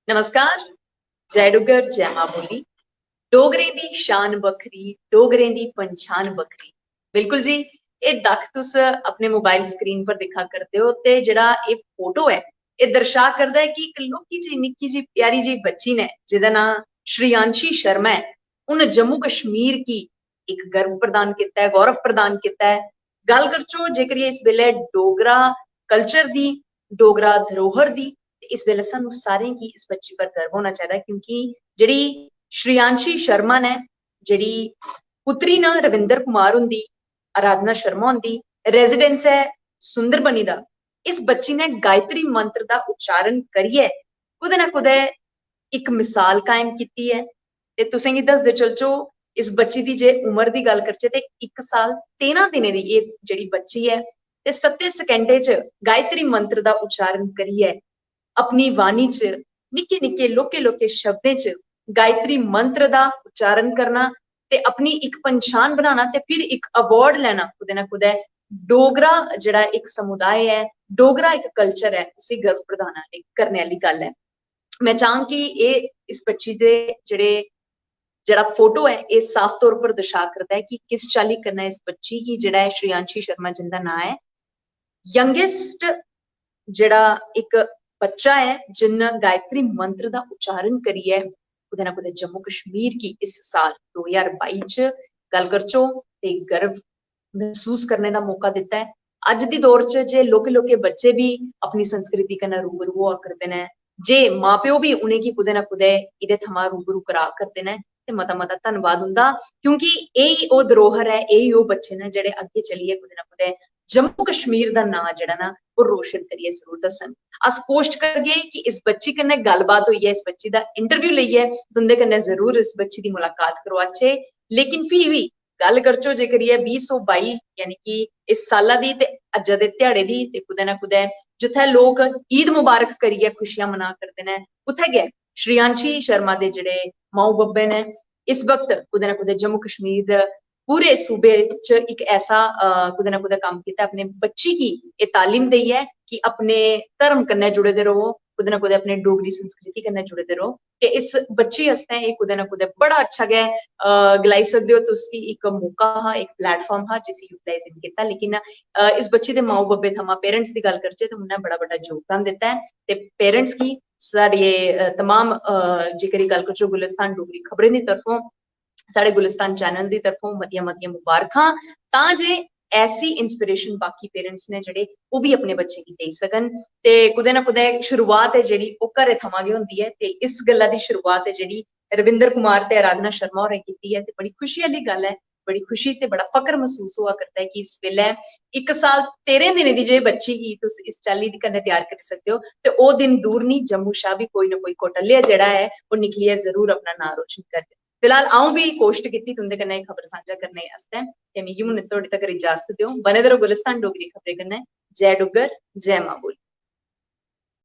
नमस्कार। जय डुगर जय मां बोली। डोगरें दी शान बखरी, डोगरें दी पंछान बखरी। बिल्कुल जी, ये दख तुस अपने मोबाइल स्क्रीन पर दिखा करते हो ते जेड़ा ये फोटो है, ये दर्शा करदा है कि एक लोकी जी निक्की जी प्यारी जी बच्ची ने जिहदा नां श्रेयांशी शर्मा है, उन जम्मू कश्मीर की एक गर्व प्रदान किता है, गौरव प्रदान किता है। गल करचो जेकर इस वेले डोगरा कल्चर दी, डोगरा धरोहर दी, इस वेले सानू सारें की इस बच्ची पर गर्व होना चाहिदा क्योंकि जेड़ी श्रेयांशी शर्मा ने जेड़ी पुत्री ना रविंदर कुमार हुंदी, आराधना शर्मा हुंदी, रेजिडेंस है सुंदरबनी दा। इस बच्ची ने गायत्री मंत्र दा उच्चारण करियै कुदै ना कुदै एक मिसाल कायम कीती है। ते तुसें गी दसदे चलचो इस बच्ची दी जे उमर दी गल करचै ते 1 साल 13 दिनें दी एह् जेह्ड़ी बच्ची है ते 7 सकेंडें च गायत्री मंत्र दा उच्चारण करियै अपनी वाणी च निक्के निक्के लोके लोके शब्दें च गायत्री मंत्र दा उच्चारण करना ते अपनी एक पंछान बनाना ते फिर एक अवार्ड लैना कुदै ना कुदै डोगरा जेड़ा एक समुदाय है, डोगरा एक कल्चर है, उसी गर्व प्रदान करने आह्ली गल्ल है। मैं चाहां कि एह् इस बच्ची दे जेड़ा फोटो है ये साफ तौर पर दर्शा करदा है कि किस चाल्ली कन्नै इस बच्ची गी जेड़ा है श्रेयांशी शर्मा जिंदा नां है, यंगेस्ट जेड़ा एक बच्चा है जिन्न गायत्री मंत्र दा उच्चारण करियै कुदै ना कुदै जम्मू कश्मीर की इस साल 2022 च गल करचो ते गर्व महसूस करने दा मौका दित्ता है। अज दी दौर च जे लोके लोके बच्चे भी अपनी संस्कृति कन्नै रूबरू होआ करदे ने, जे मां प्यो भी उनेंगी कुदै ना कुदै इहदे थमां रूबरू करा करदे ने ते मता मता धन्नवाद उंदा क्योंकि यही ओह् धरोहर है, यही ओह् बच्चे ने जेह्ड़े अग्गे चलियै कुदै ना कुदै जम्मू कश्मीर दा नां जेह्ड़ा ना ओह् रोशन करियै जरूर दस्सन। अस कोशिश करगे कि इस बच्ची कन्नै गल्लबात होइयै, इस बच्ची दा इंटरव्यू लेइयै तुंदे कन्नै जरूर इस बच्ची दी मुलाकात करवाचै। लेकिन फ्ही बी गल करचो जे करियै 2022 यानी कि इस साला दी ते अज्जा दे ध्याड़े दी ते कुदै ना कुदै जित्थै लोक ईद मुबारक करियै खुशियां मना करदे ने, उत्थै गै श्रेयांशी शर्मा दे जेह्ड़े माऊ बब्बे ने इस वक्त कुदै ना कुदै जम्मू कश्मीर दे पूरे सूबे च एक ऐसा कुदै ना कुदै कम्म कीता अपने बच्ची गी एह् तालीम देइयै कि अपने धर्म कन्नै जुड़े दे रवो, कुदै ना कुदै अपने डोगरी संस्कृति कन्नै जुड़े दे रवो। ते इस बच्ची आस्तै एह् कुदै ना कुदै बड़ा अच्छा गै गलाई सकदे हो तुस कि इक मौका हा, एक प्लेटफार्म हा जिसी यूटिलाइज निं कीता। लेकिन इस बच्ची दे माऊ बब्बे थमां पेरेंट्स दी गल्ल करचै ते उन्नै बड़ा बड्डा योगदान दित्ता है ते पेरेंट्स गी साढ़े तमाम जेकर गल्ल करचै गुलिस्तान डोगरी खबरें दी तरफों, साढ़े गुलिस्तान चैनल दी तरफों मतियां मतियां मुबारखां तां जे ऐसी इंस्पिरेशन बाकी पेरेंट्स ने जेह्ड़े ओह् भी अपने बच्चे गी देई सकन ते कुदै ना कुदै शुरुआत है जेह्ड़ी ओह् घरै थमां गै होंदी है ते इस गल्ला दी शुरुआत है जेह्ड़ी रविंदर कुमार ते आराधना शर्मा होरें कीती है ते बड़ी खुशी आह्ली गल्ल है, बड़ी खुशी ते बड़ा फकर महसूस होआ करदा है कि इस वेल्लै 1 साल 13 दिनें दी जे बच्ची गी तुस इस चाल्ली दी कन्नै त्यार करी सकदे हो ते ओह् दिन दूर नहीं, जम्मू शा भी कोई ना कोई कौटल्या जेह्ड़ा है ओह् निकलियै जरूर अपना नां रोशन करग। फिलहाल अ'ऊं भी कोशिश कीती तुंदे कन्नै एह् खबर सांझा करने आस्तै ते मिगी हुन थोड़ी तगर इजाजत देओ। बने दे रहो गुलिस्तान डोगरी खबरें कन्नै। जय डुग्गर जय मां बोली।